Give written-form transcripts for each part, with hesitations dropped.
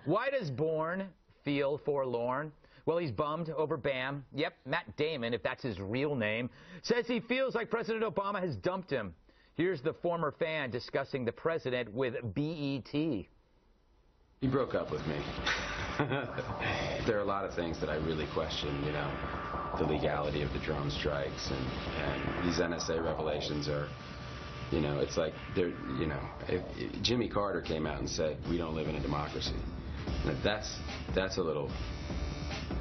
Why does Bourne feel forlorn? Well, he's bummed over Bam. Yep, Matt Damon, if that's his real name, says he feels like President Obama has dumped him. Here's the former fan discussing the president with BET. He broke up with me. There are a lot of things that I really question, you know, the legality of the drone strikes, and these NSA revelations are, you know, it's like they're, you know, if Jimmy Carter came out and said we don't live in a democracy. That's a little.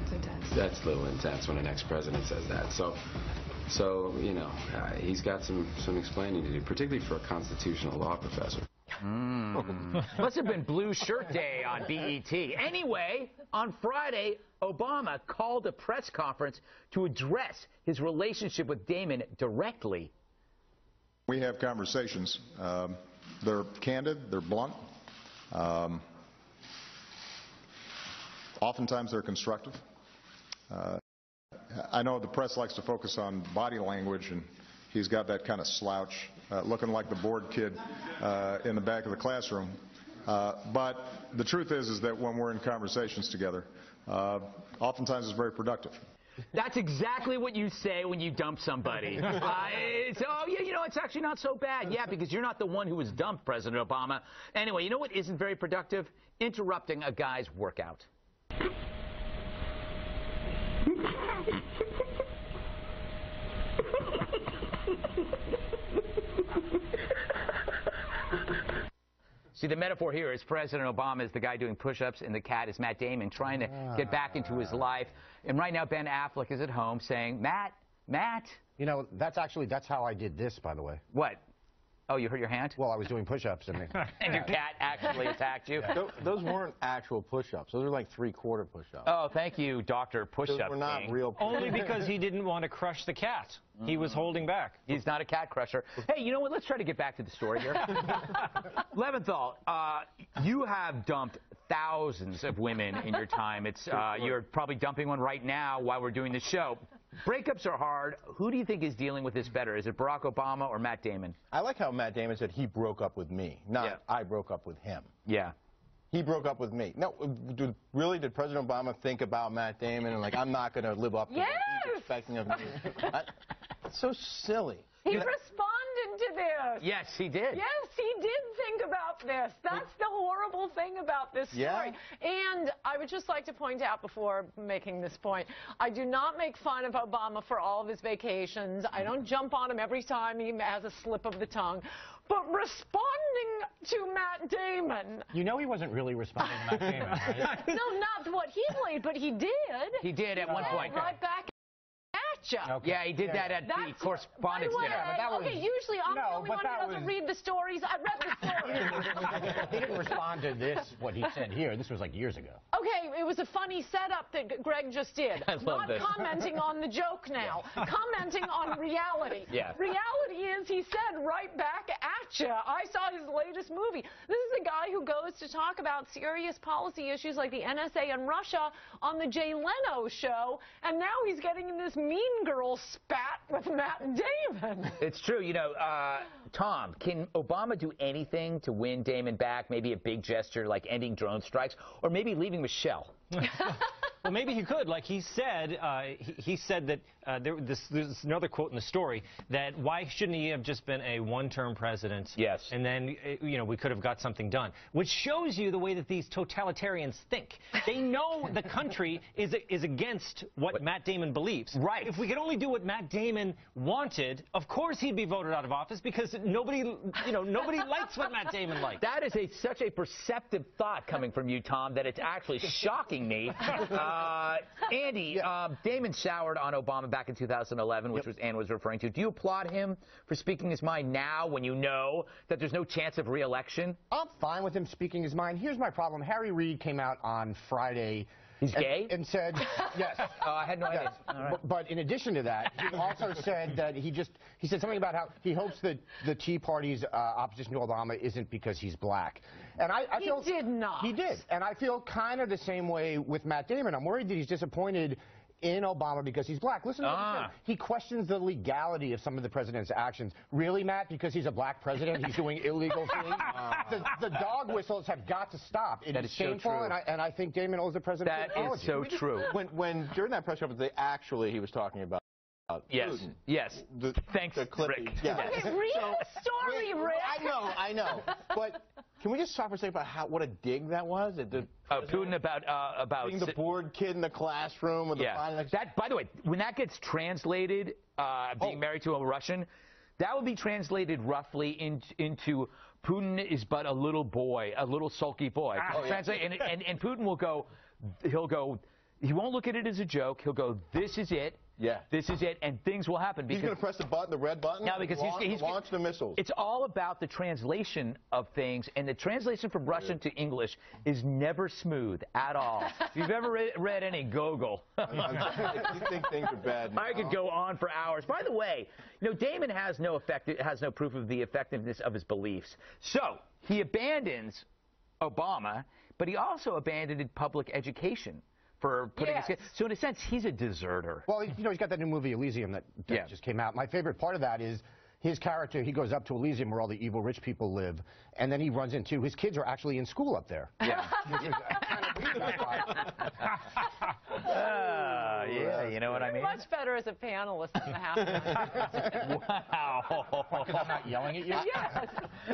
It's intense. That's a little intense when an ex-president says that. So you know, he's got some explaining to do, particularly for a constitutional law professor. Must have been Blue Shirt Day on BET. Anyway, on Friday, Obama called a press conference to address his relationship with Damon directly. We have conversations. They're candid, they're blunt. Oftentimes they're constructive. I know the press likes to focus on body language, and he's got that kind of slouch, looking like the bored kid in the back of the classroom. But the truth is that when we're in conversations together, oftentimes it's very productive. That's exactly what you say when you dump somebody. Oh, yeah, you know, it's actually not so bad. Yeah, because you're not the one who was dumped, President Obama. Anyway, you know what isn't very productive? Interrupting a guy's workout. See, the metaphor here is President Obama is the guy doing push-ups, and the cat is Matt Damon trying to get back into his life. And right now, Ben Affleck is at home saying, Matt. You know, that's how I did this, by the way. What? Oh, you hurt your hand? Well, I was doing push-ups. And your cat actually attacked you? Yeah. Those weren't actual push-ups. Those were like three-quarter push-ups. Oh, thank you, Dr. Push-Up Those were not King. real push-ups. Only because he didn't want to crush the cat. He was holding back. He's not a cat crusher. Hey, you know what? Let's try to get back to the story here. Leventhal, you have dumped thousands of women in your time. You're probably dumping one right now while we're doing the show. Breakups are hard. Who do you think is dealing with this better? Is it Barack Obama or Matt Damon? I like how Matt Damon said he broke up with me, not I broke up with him. Yeah. He broke up with me. No, really, did President Obama think about Matt Damon and like, I'm not going to live up to what he's expecting of me? It's so silly. He responded to this. Yes, he did. Yes, he did think about this. That's the horrible thing about this story. Yeah. And I would just like to point out before making this point, I do not make fun of Obama for all of his vacations. I don't jump on him every time he has a slip of the tongue. But responding to Matt Damon. You know he wasn't really responding to Matt Damon, right? No, not what he played, but he did. He did at one point. Right back at you. Okay. Yeah, he did that at the Correspondents Dinner. Okay, usually I'm the only one who doesn't read the stories. I read the stories. He didn't respond to this, what he said here. This was like years ago. Okay, it was a funny setup that Greg just did. Not commenting on the joke now. Commenting on reality. Yeah. Reality is he said right back at you. I saw his latest movie. This is the guy who goes to talk about serious policy issues like the NSA and Russia on the Jay Leno Show, and now he's getting in this mean girl spat with Matt Damon. It's true. You know, Tom, can Obama do anything to win Damon back? Maybe a big gesture like ending drone strikes, or maybe leaving Michelle? Well, maybe he could. Like he said, he said that there's another quote in the story that why shouldn't he have just been a one-term president? Yes. And then, you know, we could have got something done. Which shows you the way that these totalitarians think. They know the country is against what Matt Damon believes. Right. If we could only do what Matt Damon wanted, of course he'd be voted out of office because nobody likes what Matt Damon likes. That is such a perceptive thought coming from you, Tom, that it's actually shocking me. Andy, Damon showered on Obama back in 2011, which was Ann was referring to. Do you applaud him for speaking his mind now when you know that there's no chance of re-election? I'm fine with him speaking his mind. Here's my problem. Harry Reid came out on Friday. He's gay? And said, yes. I had no idea. All right. But in addition to that, he also said that he said something about how he hopes that the Tea Party's opposition to Obama isn't because he's black. And I feel he did not. He did. And I feel kind of the same way with Matt Damon. I'm worried that he's disappointed in Obama because he's black. Listen to what he said. He questions the legality of some of the president's actions. Really, Matt? Because he's a black president, he's doing illegal things? The dog whistles have got to stop. It is shameful, so true. and I think Damon owes the president an apology. That is so true. When during that press conference, he was talking about Putin. Yes. Thanks, the clip. Rick. Yeah. Okay, read the story, Rick. I know. But can we just talk for a second about what a dig that was? Putin about being the bored kid in the classroom with the That, by the way, when that gets translated, being married to a Russian, that would be translated roughly into Putin is but a little boy, a little sulky boy. And Putin will go, he won't look at it as a joke. He'll go, this is it. Yeah. This is it, and things will happen. He's going to press the button, the red button? No, because he's launch the missiles. It's all about the translation of things, and the translation from Russian to English is never smooth at all. If you've ever read any Gogol. You think things are bad now. I could go on for hours. By the way, Damon has no proof of the effectiveness of his beliefs. So he abandons Obama, but he also abandoned public education. For putting so in a sense, he's a deserter. Well, he's got that new movie Elysium that just came out. My favorite part of that is his character. He goes up to Elysium where all the evil rich people live, and then he runs into his kids are actually in school up there. Yeah. Yeah, you know what I mean? Much better as a panelist in the house. Wow. Because I'm not yelling at you? Yes.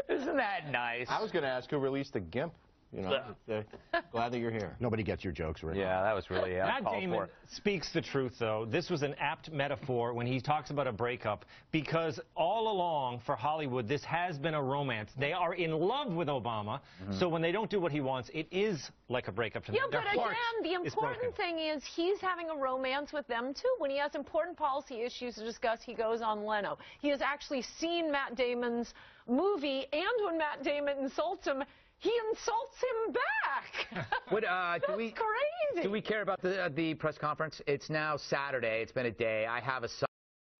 Isn't that nice? I was going to ask who released the GIMP. Glad that you're here. Nobody gets your jokes, Rick. Yeah, that was really Matt Damon speaks the truth, though. This was an apt metaphor when he talks about a breakup, because all along for Hollywood, this has been a romance. They are in love with Obama, so when they don't do what he wants, it is like a breakup to them. Yeah, but again, the important thing is he's having a romance with them, too. When he has important policy issues to discuss, he goes on Leno. He has actually seen Matt Damon's movie, and when Matt Damon insults him, he insults him back. Crazy. Do we care about the press conference? It's now Saturday. It's been a day. I have a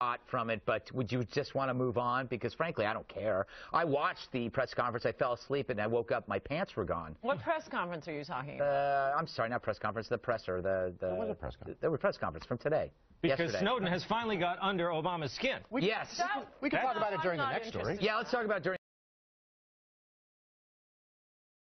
thought from it, but would you just want to move on? Because frankly, I don't care. I watched the press conference. I fell asleep and I woke up. My pants were gone. What press conference are you talking about? I'm sorry, not press conference. The presser. There was a press conference. There was a press conference from today. Because yesterday. Snowden has finally got under Obama's skin. We can talk about it during the next story. Yeah, let's talk about it during.